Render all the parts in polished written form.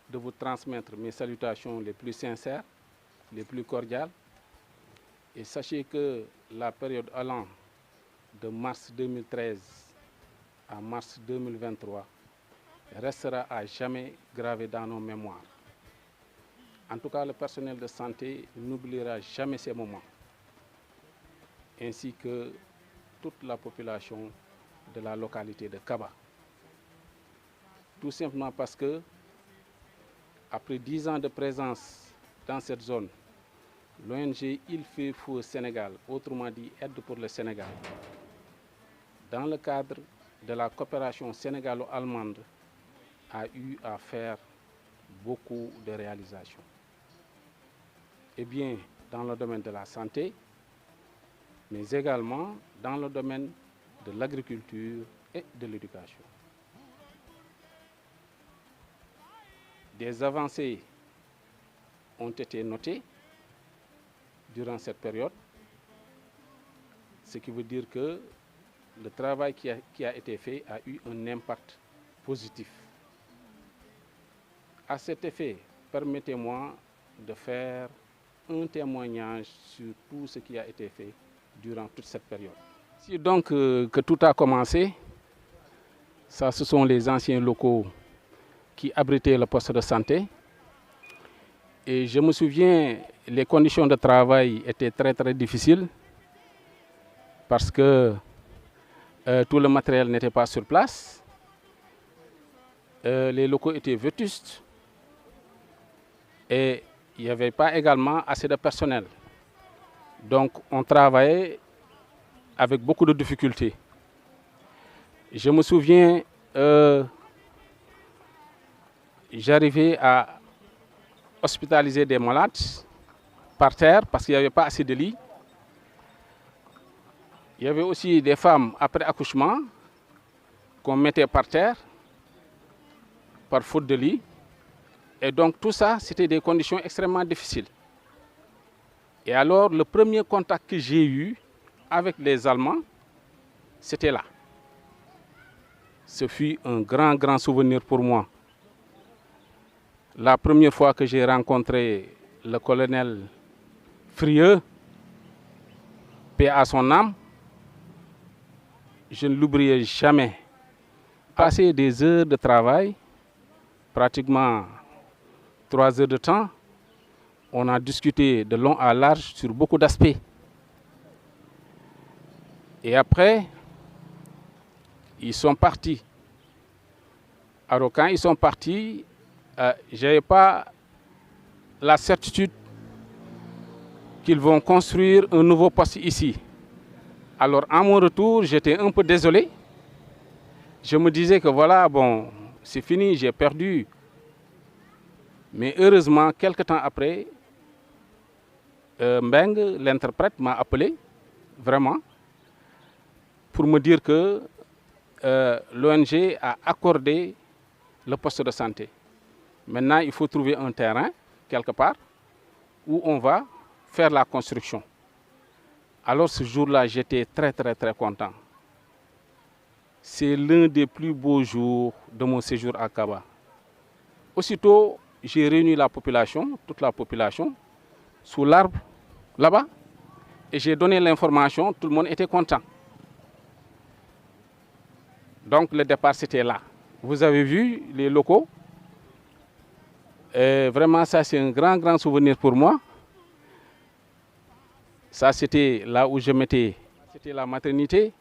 de vous transmettre mes salutations les plus sincères, les plus cordiales. Et sachez que la période allant de mars 2013 à mars 2023 restera à jamais gravée dans nos mémoires. En tout cas, le personnel de santé n'oubliera jamais ces moments, ainsi que toute la population de la localité de Kaba. Tout simplement parce que, après 10 ans de présence dans cette zone, l'ONG Il fait feu Sénégal, autrement dit Aide pour le Sénégal, dans le cadre de la coopération sénégalo-allemande, a eu à faire beaucoup de réalisations. Et bien dans le domaine de la santé, mais également dans le domaine de l'agriculture et de l'éducation. Des avancées ont été notées durant cette période, ce qui veut dire que le travail qui a été fait a eu un impact positif. À cet effet, permettez-moi de faire un témoignage sur tout ce qui a été fait durant toute cette période. Si donc que tout a commencé, ça, ce sont les anciens locaux qui abritaient le poste de santé. Et je me souviens, les conditions de travail étaient très difficiles parce que tout le matériel n'était pas sur place. Les locaux étaient vétustes et il n'y avait pas également assez de personnel. Donc on travaillait avec beaucoup de difficultés. Je me souviens, j'arrivais à hospitaliser des malades par terre parce qu'il n'y avait pas assez de lits. Il y avait aussi des femmes après accouchement qu'on mettait par terre par faute de lit. Et donc tout ça, c'était des conditions extrêmement difficiles. Et alors le premier contact que j'ai eu avec les Allemands, c'était là. Ce fut un grand souvenir pour moi. La première fois que j'ai rencontré le colonel Frieux, paix à son âme, je ne l'oublierai jamais. Passer des heures de travail, pratiquement 3 heures de temps, on a discuté de long à large sur beaucoup d'aspects. Et après, ils sont partis. Alors quand ils sont partis, je n'avais pas la certitude qu'ils vont construire un nouveau poste ici. Alors à mon retour, j'étais un peu désolé. Je me disais que voilà, bon, c'est fini, j'ai perdu. Mais heureusement, quelque temps après, Mbeng, l'interprète, m'a appelé, vraiment, pour me dire que l'ONG a accordé le poste de santé. Maintenant, il faut trouver un terrain, quelque part, où on va faire la construction. Alors ce jour-là, j'étais très content. C'est l'un des plus beaux jours de mon séjour à Kaba. Aussitôt, j'ai réuni la population, toute la population, sous l'arbre, là-bas, et j'ai donné l'information, tout le monde était content. Donc le départ, c'était là. Vous avez vu les locaux. Et vraiment, ça, c'est un grand souvenir pour moi. Ça, c'était là où je mettais, c'était la maternité.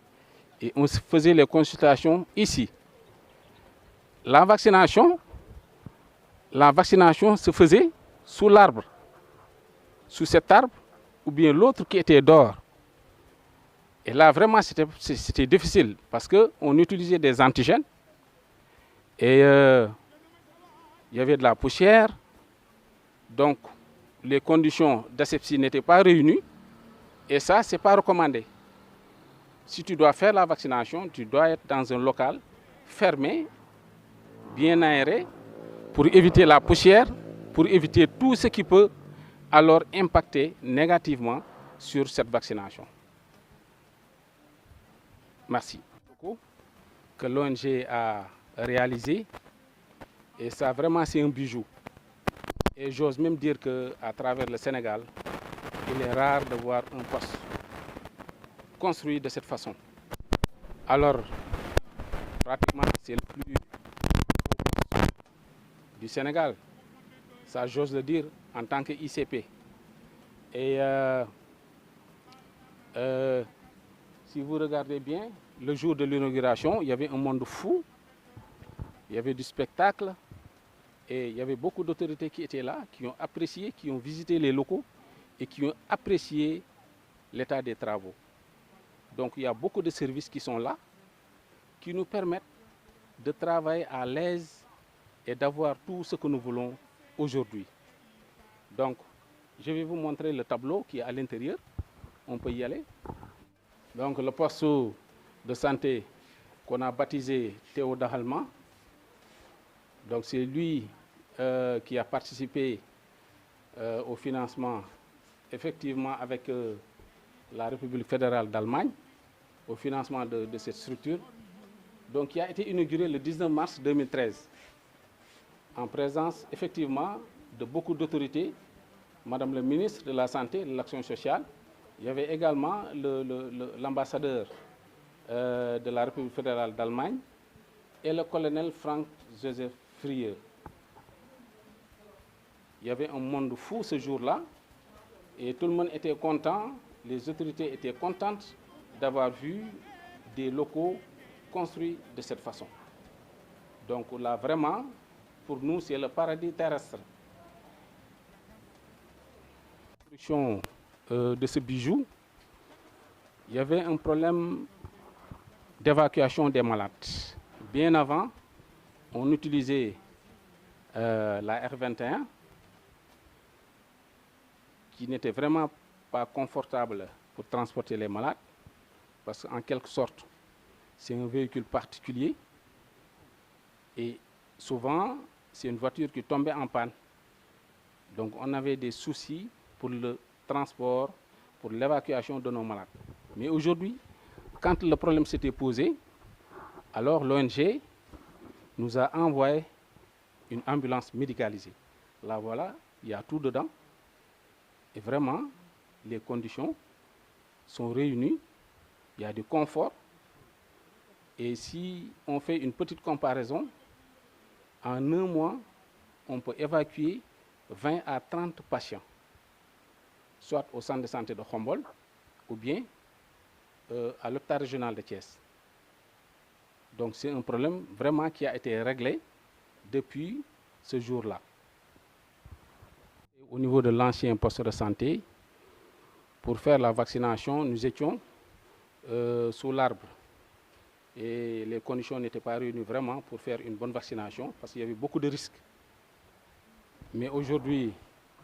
Et on faisait les consultations ici. La vaccination se faisait sous l'arbre, sous cet arbre, ou bien l'autre qui était dehors. Et là, vraiment, c'était difficile parce qu'on utilisait des antigènes et il y avait de la poussière. Donc, les conditions d'asepsie n'étaient pas réunies et ça, ce n'est pas recommandé. Si tu dois faire la vaccination, tu dois être dans un local fermé, bien aéré, pour éviter la poussière, pour éviter tout ce qui peut alors impacter négativement sur cette vaccination. Merci beaucoup. Que l'ONG a réalisé Et ça, vraiment, c'est un bijou. Et j'ose même dire qu'à travers le Sénégal, il est rare de voir un poste construit de cette façon. Alors, pratiquement, c'est le plus du Sénégal. Ça, j'ose le dire en tant que ICP. Et si vous regardez bien, le jour de l'inauguration, il y avait un monde fou. Il y avait du spectacle. Et il y avait beaucoup d'autorités qui étaient là, qui ont apprécié, qui ont visité les locaux et qui ont apprécié l'état des travaux. Donc il y a beaucoup de services qui sont là, qui nous permettent de travailler à l'aise et d'avoir tout ce que nous voulons aujourd'hui. Donc je vais vous montrer le tableau qui est à l'intérieur. On peut y aller. Donc le poste de santé qu'on a baptisé Théo Dahalma. Donc c'est lui qui a participé au financement, effectivement avec la République fédérale d'Allemagne, au financement de cette structure. Donc qui a été inauguré le 19 mars 2013, en présence effectivement de beaucoup d'autorités, Madame le ministre de la Santé et de l'Action sociale. Il y avait également l'ambassadeur de la République fédérale d'Allemagne et le colonel Frank-Joseph Frier. Il y avait un monde fou ce jour-là et tout le monde était content, les autorités étaient contentes d'avoir vu des locaux construits de cette façon. Donc là vraiment, pour nous, c'est le paradis terrestre. La construction de ce bijou, il y avait un problème d'évacuation des malades. Bien avant, on utilisait la R21 qui n'était vraiment pas confortable pour transporter les malades parce qu'en quelque sorte, c'est un véhicule particulier et souvent, c'est une voiture qui tombait en panne. Donc on avait des soucis pour le transport, pour l'évacuation de nos malades. Mais aujourd'hui, quand le problème s'était posé, alors l'ONG nous a envoyé une ambulance médicalisée. Là voilà, il y a tout dedans. Et vraiment, les conditions sont réunies. Il y a du confort. Et si on fait une petite comparaison, en un mois, on peut évacuer 20 à 30 patients, soit au centre de santé de Khombol ou bien à l'hôpital régional de Thiès. Donc c'est un problème vraiment qui a été réglé depuis ce jour-là. Au niveau de l'ancien poste de santé, pour faire la vaccination, nous étions sous l'arbre. Et les conditions n'étaient pas réunies vraiment pour faire une bonne vaccination parce qu'il y avait beaucoup de risques. Mais aujourd'hui,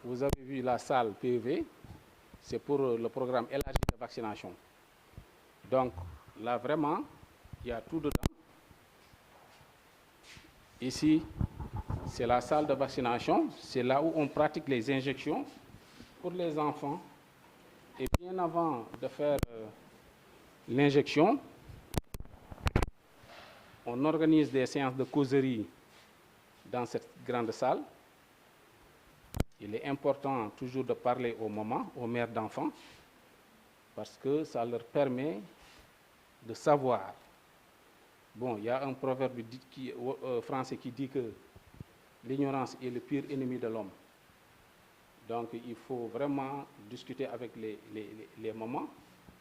vous avez vu la salle PEV, c'est pour le programme élargi de vaccination. Donc là vraiment, il y a tout dedans. Ici, c'est la salle de vaccination, c'est là où on pratique les injections pour les enfants. Et bien avant de faire l'injection, on organise des séances de causerie dans cette grande salle. Il est important toujours de parler aux mamans, aux mères d'enfants, parce que ça leur permet de savoir. Bon, il y a un proverbe français qui dit que l'ignorance est le pire ennemi de l'homme. Donc il faut vraiment discuter avec les mamans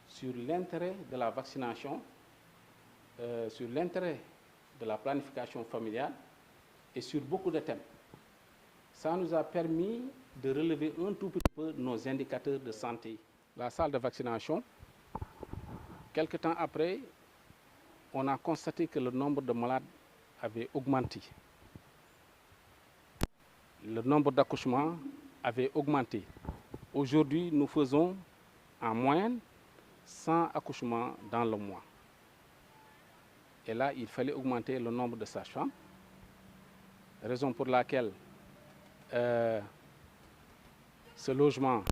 sur l'intérêt de la vaccination, sur l'intérêt de la planification familiale et sur beaucoup de thèmes. Ça nous a permis de relever un tout petit peu nos indicateurs de santé. La salle de vaccination, quelque temps après, on a constaté que le nombre de malades avait augmenté. Le nombre d'accouchements avait augmenté. Aujourd'hui, nous faisons en moyenne 100 accouchements dans le mois. Et là, il fallait augmenter le nombre de sages-femmes, raison pour laquelle ce logement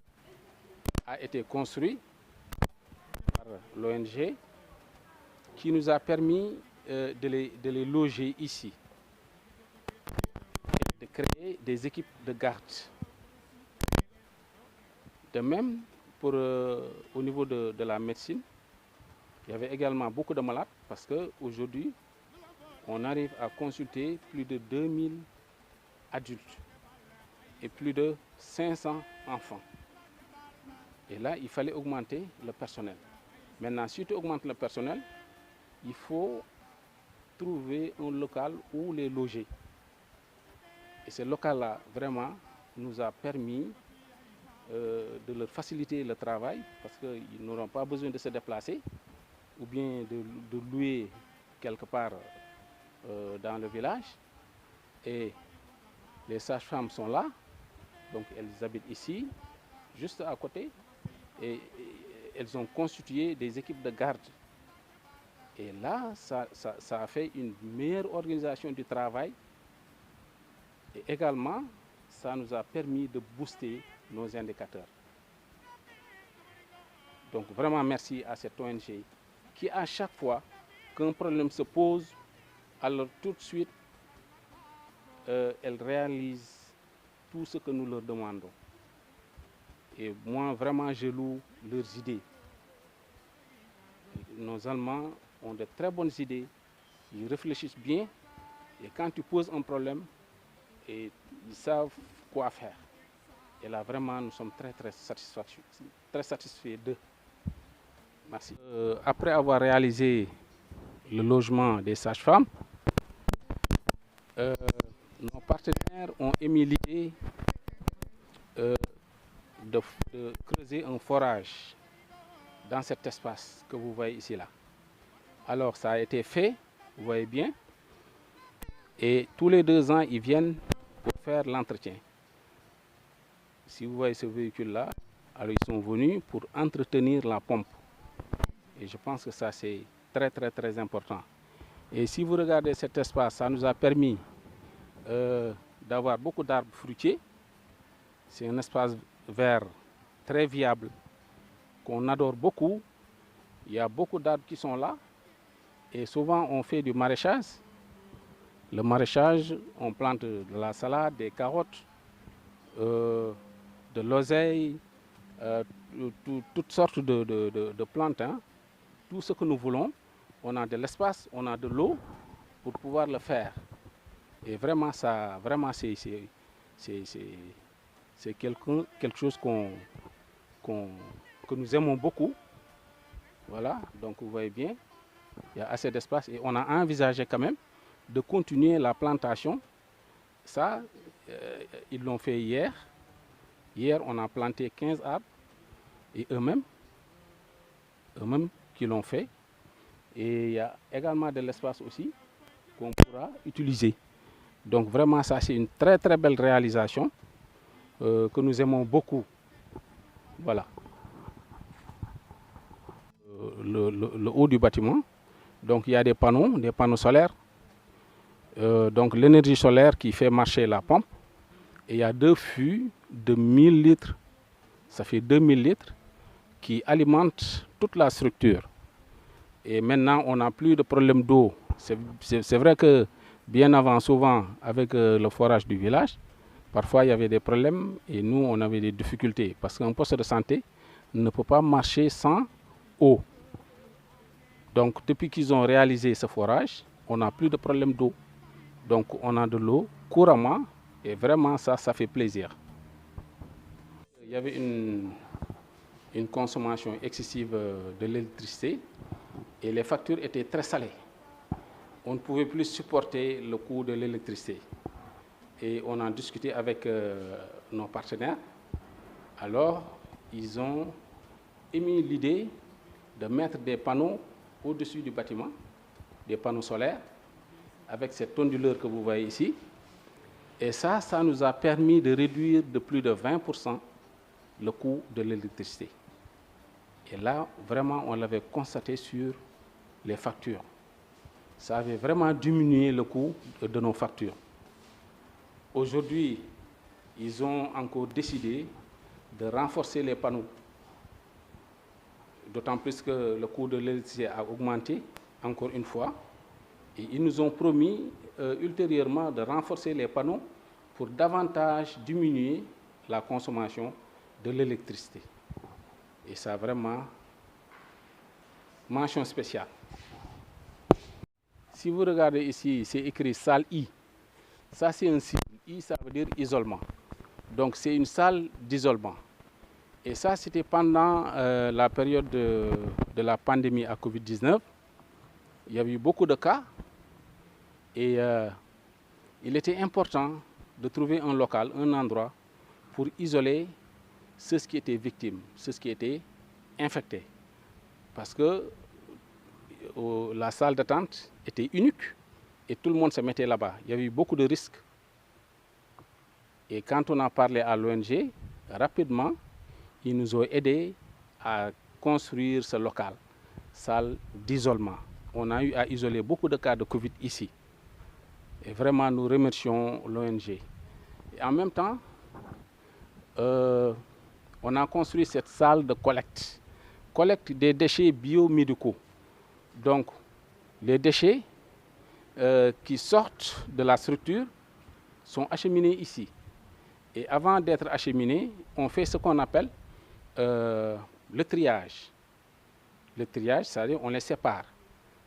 a été construit par l'ONG qui nous a permis de les loger ici. créé des équipes de garde. De même, au niveau de la médecine, il y avait également beaucoup de malades parce qu'aujourd'hui, on arrive à consulter plus de 2000 adultes et plus de 500 enfants. Et là, il fallait augmenter le personnel. Maintenant, si tu augmentes le personnel, il faut trouver un local où les loger. Et ce local-là, vraiment, nous a permis de leur faciliter le travail parce qu'ils n'auront pas besoin de se déplacer ou bien de louer quelque part dans le village. Et les sages-femmes sont là, donc elles habitent ici, juste à côté, et elles ont constitué des équipes de garde. Et là, ça a fait une meilleure organisation du travail. Et également, ça nous a permis de booster nos indicateurs. Donc vraiment merci à cette ONG qui, à chaque fois qu'un problème se pose, alors tout de suite, elle réalise tout ce que nous leur demandons. Et moi, vraiment, je loue leurs idées. Nos Allemands ont de très bonnes idées, ils réfléchissent bien, et quand tu poses un problème, ils savent quoi faire. Et là, vraiment, nous sommes très satisfaits d'eux. Merci. Après avoir réalisé le logement des sages-femmes, nos partenaires ont émis l'idée de creuser un forage dans cet espace que vous voyez ici là. Alors ça a été fait, vous voyez bien, et tous les 2 ans ils viennent pour faire l'entretien. Si vous voyez ce véhicule là, alors ils sont venus pour entretenir la pompe. Et je pense que ça c'est très important. Et si vous regardez cet espace, ça nous a permis d'avoir beaucoup d'arbres fruitiers. C'est un espace vert très viable qu'on adore beaucoup. Il y a beaucoup d'arbres qui sont là et souvent on fait du maraîchage. Le maraîchage, on plante de la salade, des carottes, de l'oseille, toutes sortes de plantes. Hein. Tout ce que nous voulons, on a de l'espace, on a de l'eau pour pouvoir le faire. Et vraiment, c'est quelque chose que nous aimons beaucoup. Voilà, donc vous voyez bien, il y a assez d'espace et on a envisagé quand même de continuer la plantation. Ça, ils l'ont fait hier. Hier, on a planté 15 arbres et eux-mêmes qui l'ont fait. Et il y a également de l'espace aussi qu'on pourra utiliser. Donc vraiment, ça c'est une très belle réalisation que nous aimons beaucoup. Voilà. Le haut du bâtiment. Donc il y a des panneaux solaires. Donc l'énergie solaire qui fait marcher la pompe. Et il y a 2 fûts de 1000 litres. Ça fait 2000 litres qui alimentent toute la structure. Et maintenant, on n'a plus de problème d'eau. C'est vrai que bien avant, souvent, avec le forage du village, parfois il y avait des problèmes et nous, on avait des difficultés. Parce qu'un poste de santé ne peut pas marcher sans eau. Donc, depuis qu'ils ont réalisé ce forage, on n'a plus de problème d'eau. Donc, on a de l'eau couramment et vraiment, ça fait plaisir. Il y avait une consommation excessive de l'électricité et les factures étaient très salées. On ne pouvait plus supporter le coût de l'électricité. Et on a discuté avec nos partenaires. Alors, ils ont émis l'idée de mettre des panneaux au-dessus du bâtiment, des panneaux solaires, avec cette onduleur que vous voyez ici. Et ça nous a permis de réduire de plus de 20% le coût de l'électricité. Et là, vraiment, on l'avait constaté sur les factures. Ça avait vraiment diminué le coût de nos factures. Aujourd'hui, ils ont encore décidé de renforcer les panneaux. D'autant plus que le coût de l'électricité a augmenté, encore une fois. Et ils nous ont promis ultérieurement de renforcer les panneaux pour davantage diminuer la consommation de l'électricité. Et ça, vraiment, mention spéciale. Si vous regardez ici, c'est écrit salle I. Ça, c'est un signe. I, ça veut dire isolement. Donc, c'est une salle d'isolement. Et ça, c'était pendant la période de la pandémie à Covid-19. Il y avait eu beaucoup de cas. Et il était important de trouver un local, un endroit pour isoler ceux qui étaient victimes, ceux qui étaient infectés. Parce que la salle d'attente était unique et tout le monde se mettait là-bas. Il y avait eu beaucoup de risques. Et quand on a parlé à l'ONG, rapidement, ils nous ont aidés à construire ce local, salle d'isolement. On a eu à isoler beaucoup de cas de Covid ici. Et vraiment, nous remercions l'ONG. Et en même temps, on a construit cette salle de collecte des déchets biomédicaux. Donc, les déchets qui sortent de la structure sont acheminés ici. Et avant d'être acheminés, on fait ce qu'on appelle le triage. Le triage, c'est-à-dire on les sépare.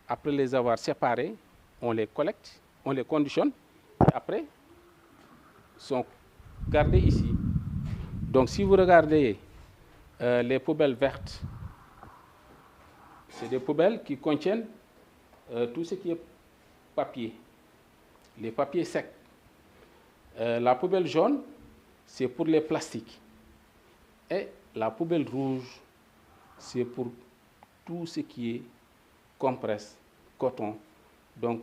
Après les avoir séparés, on les collecte, on les conditionne, et après, sont gardés ici. Donc si vous regardez les poubelles vertes, c'est des poubelles qui contiennent tout ce qui est papier, les papiers secs. La poubelle jaune, c'est pour les plastiques. Et la poubelle rouge, c'est pour tout ce qui est compresse, coton, donc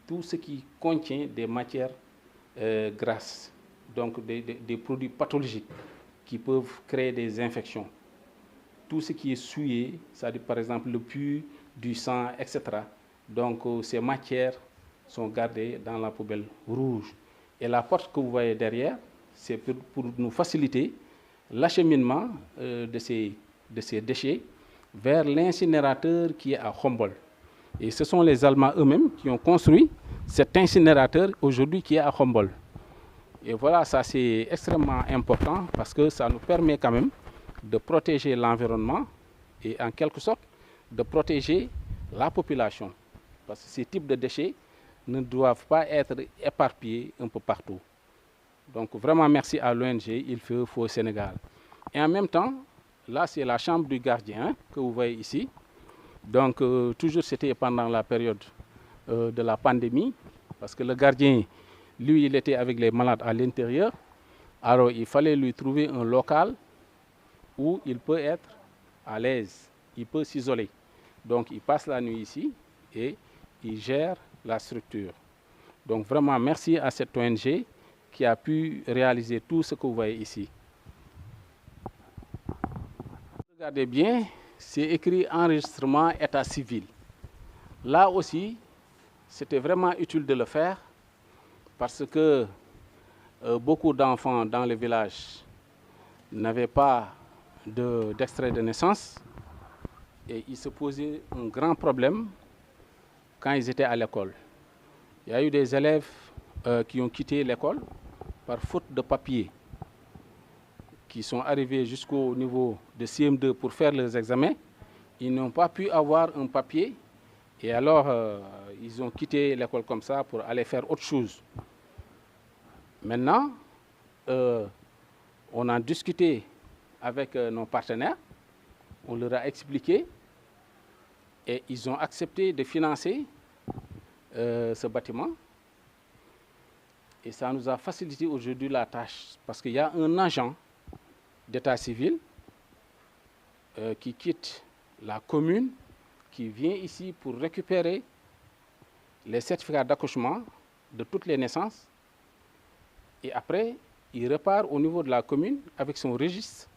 tout ce qui contient des matières grasses, donc des produits pathologiques qui peuvent créer des infections. Tout ce qui est souillé, c'est-à-dire par exemple le pus, du sang, etc. Donc ces matières sont gardées dans la poubelle rouge. Et la porte que vous voyez derrière, c'est pour nous faciliter l'acheminement de ces déchets vers l'incinérateur qui est à Khombol. Et ce sont les Allemands eux-mêmes qui ont construit cet incinérateur aujourd'hui qui est à Khombol. Et voilà, ça c'est extrêmement important parce que ça nous permet quand même de protéger l'environnement et en quelque sorte de protéger la population. Parce que ces types de déchets ne doivent pas être éparpillés un peu partout. Donc vraiment merci à l'ONG Il fait feu au Sénégal. Et en même temps, là c'est la chambre du gardien que vous voyez ici. Donc toujours c'était pendant la période de la pandémie, parce que le gardien, lui, il était avec les malades à l'intérieur. Alors il fallait lui trouver un local où il peut être à l'aise, il peut s'isoler. Donc il passe la nuit ici et il gère la structure. Donc vraiment merci à cette ONG qui a pu réaliser tout ce que vous voyez ici. Regardez bien, c'est écrit enregistrement état civil. Là aussi, c'était vraiment utile de le faire parce que beaucoup d'enfants dans le village n'avaient pas d'extrait de naissance et ils se posaient un grand problème quand ils étaient à l'école. Il y a eu des élèves qui ont quitté l'école par faute de papier, qui sont arrivés jusqu'au niveau de CM2 pour faire leurs examens. Ils n'ont pas pu avoir un papier et alors ils ont quitté l'école comme ça pour aller faire autre chose. Maintenant, on a discuté avec nos partenaires, on leur a expliqué et ils ont accepté de financer ce bâtiment. Et ça nous a facilité aujourd'hui la tâche parce qu'il y a un agent d'état civil qui quitte la commune, qui vient ici pour récupérer les certificats d'accouchement de toutes les naissances. Et après, il repart au niveau de la commune avec son registre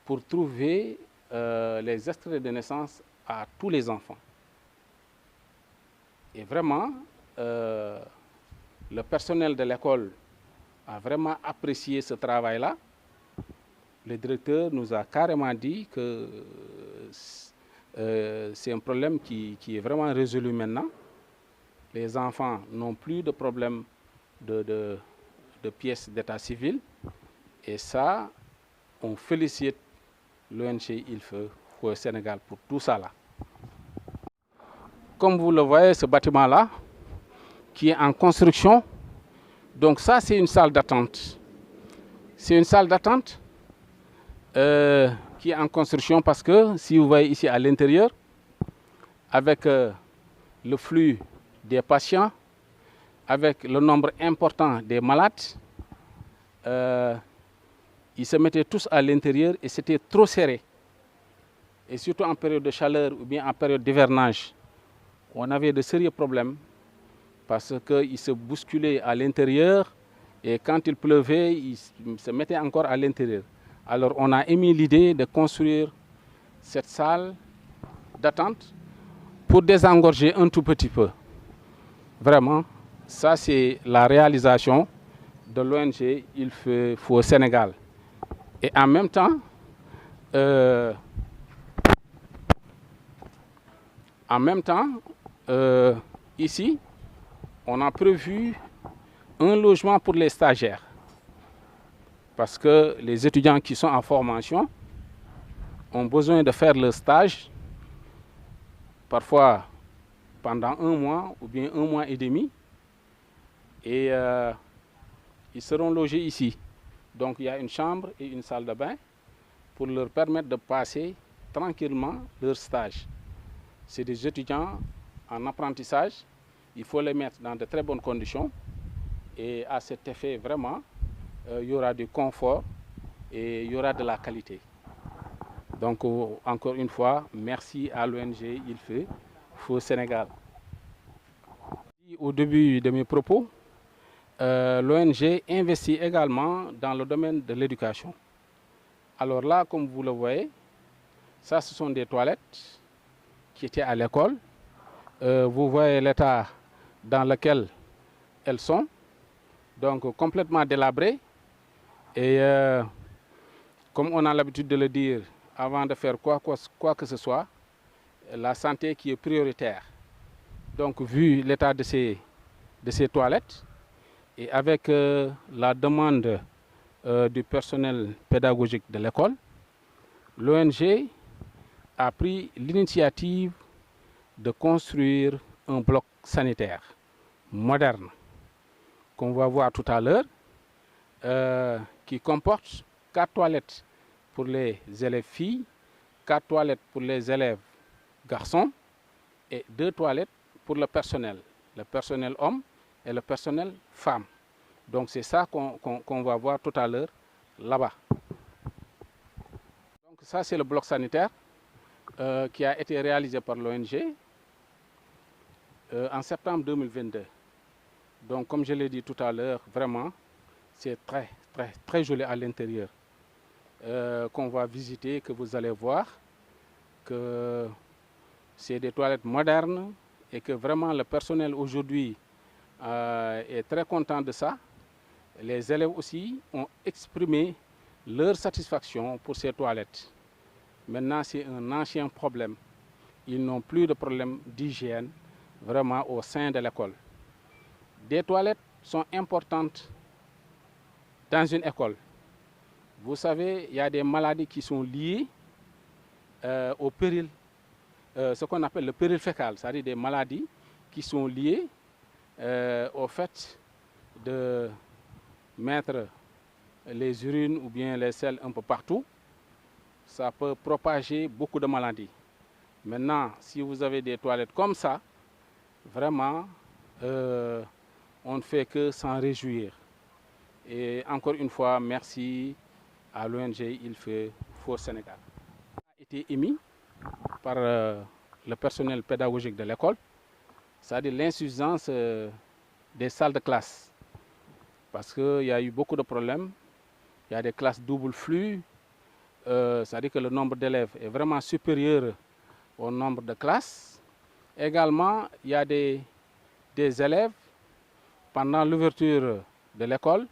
pour trouver les extraits de naissance à tous les enfants. Et vraiment, le personnel de l'école a vraiment apprécié ce travail-là. Le directeur nous a carrément dit que c'est un problème qui est vraiment résolu maintenant. Les enfants n'ont plus de problème de de pièces d'état civil. Et ça, on félicite l'ONG Il Faut au Sénégal pour tout ça là. Comme vous le voyez, ce bâtiment-là, qui est en construction, donc ça c'est une salle d'attente. C'est une salle d'attente qui est en construction parce que si vous voyez ici à l'intérieur, avec le flux des patients, avec le nombre important des malades, ils se mettaient tous à l'intérieur et c'était trop serré. Et surtout en période de chaleur ou bien en période d'hivernage, on avait de sérieux problèmes parce qu'ils se bousculaient à l'intérieur et quand il pleuvait, ils se mettaient encore à l'intérieur. Alors on a émis l'idée de construire cette salle d'attente pour désengorger un tout petit peu. Vraiment, ça c'est la réalisation de l'ONG Il Faut au Sénégal. Et en même temps, ici, on a prévu un logement pour les stagiaires. Parce que les étudiants qui sont en formation ont besoin de faire leur stage, parfois pendant 1 mois ou bien 1 mois et demi. Et ils seront logés ici. Donc il y a une chambre et une salle de bain pour leur permettre de passer tranquillement leur stage. C'est des étudiants en apprentissage. Il faut les mettre dans de très bonnes conditions. Et à cet effet, vraiment, il y aura du confort et il y aura de la qualité. Donc, encore une fois, merci à l'ONG Il Faut au Sénégal. Au début de mes propos, l'ONG investit également dans le domaine de l'éducation. Alors là, comme vous le voyez, ça, ce sont des toilettes qui étaient à l'école. Vous voyez l'état dans lequel elles sont, donc complètement délabrées. Et comme on a l'habitude de le dire, avant de faire quoi que ce soit, la santé qui est prioritaire. Donc vu l'état de ces toilettes, et avec la demande du personnel pédagogique de l'école, l'ONG a pris l'initiative de construire un bloc sanitaire moderne, qu'on va voir tout à l'heure, qui comporte 4 toilettes pour les élèves filles, 4 toilettes pour les élèves garçons et 2 toilettes pour le personnel homme et le personnel femme. Donc c'est ça qu'on va voir tout à l'heure là-bas. Donc ça c'est le bloc sanitaire qui a été réalisé par l'ONG en septembre 2022. Donc comme je l'ai dit tout à l'heure, vraiment c'est très joli à l'intérieur. Qu'on va visiter, que vous allez voir que c'est des toilettes modernes et que vraiment le personnel aujourd'hui est très content de ça. Les élèves aussi ont exprimé leur satisfaction pour ces toilettes. Maintenant, c'est un ancien problème. Ils n'ont plus de problème d'hygiène vraiment au sein de l'école. Des toilettes sont importantes dans une école. Vous savez, il y a des maladies qui sont liées au péril, ce qu'on appelle le péril fécal, c'est-à-dire des maladies qui sont liées au fait de mettre les urines ou bien les selles un peu partout. Ça peut propager beaucoup de maladies. Maintenant, si vous avez des toilettes comme ça, vraiment, on ne fait que s'en réjouir. Et encore une fois, merci à l'ONG Il Faut au Sénégal. A été émis par le personnel pédagogique de l'école, c'est-à-dire l'insuffisance des salles de classe. Parce qu'il y a eu beaucoup de problèmes. Il y a des classes double flux, c'est-à-dire que le nombre d'élèves est vraiment supérieur au nombre de classes. Également, il y a des élèves, pendant l'ouverture de l'école,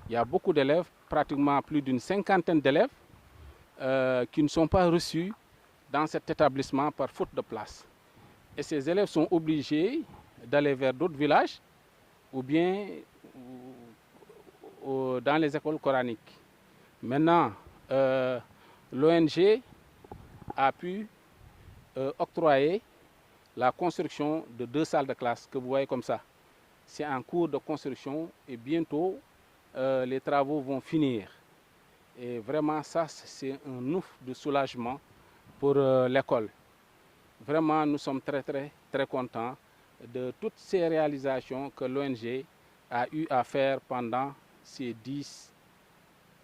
il y a beaucoup d'élèves, pratiquement plus d'une 50aine d'élèves, qui ne sont pas reçus dans cet établissement par faute de place. Et ces élèves sont obligés d'aller vers d'autres villages ou bien dans les écoles coraniques. Maintenant, l'ONG a pu octroyer la construction de 2 salles de classe que vous voyez comme ça. C'est en cours de construction et bientôt les travaux vont finir. Et vraiment ça, c'est un ouf de soulagement pour l'école. Vraiment, nous sommes très contents de toutes ces réalisations que l'ONG a eu à faire pendant ces 10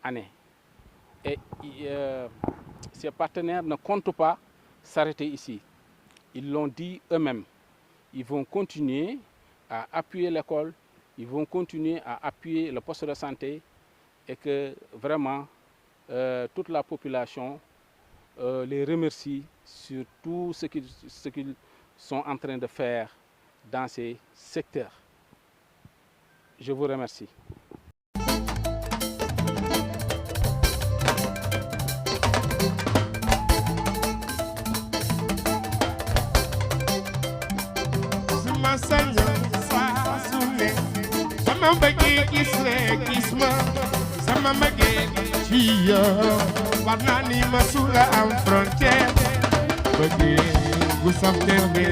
années. Et ces partenaires ne comptent pas s'arrêter ici. Ils l'ont dit eux-mêmes. Ils vont continuer à appuyer l'école, ils vont continuer à appuyer le poste de santé et que vraiment toute la population les remercie sur tout ce qu'ils sont en train de faire dans ces secteurs. Je vous remercie. Sama bëggee gis rek gis ma sama bëggee ci yow war naa ni ma sula am frontière bëggee gu saf tembe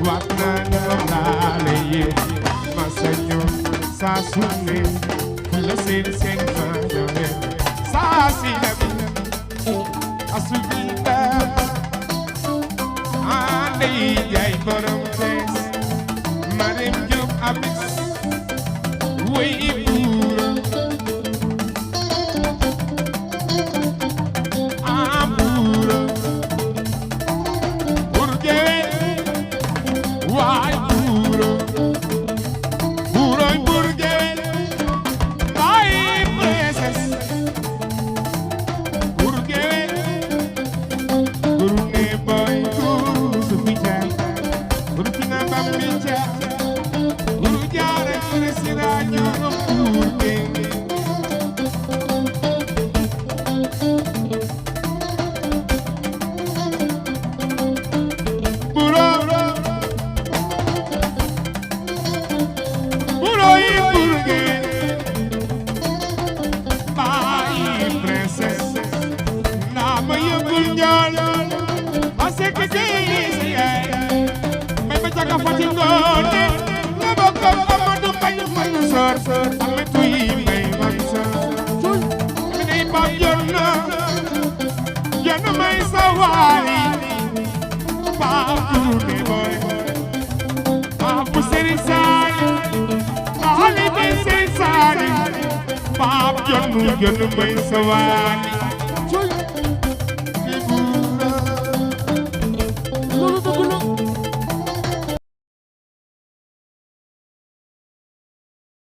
war naa ni ma laale yee ma sañu saa su ne la seen fañowe saa si la bi asu bi ande yi jaay borom tees Marim Diop abis way buura buura burgewe waay buura buuroy burgewe waay princess burgewe guru ne boy guru su ficha guru tina bambicha guru jaare guru siraño Gënu may sawali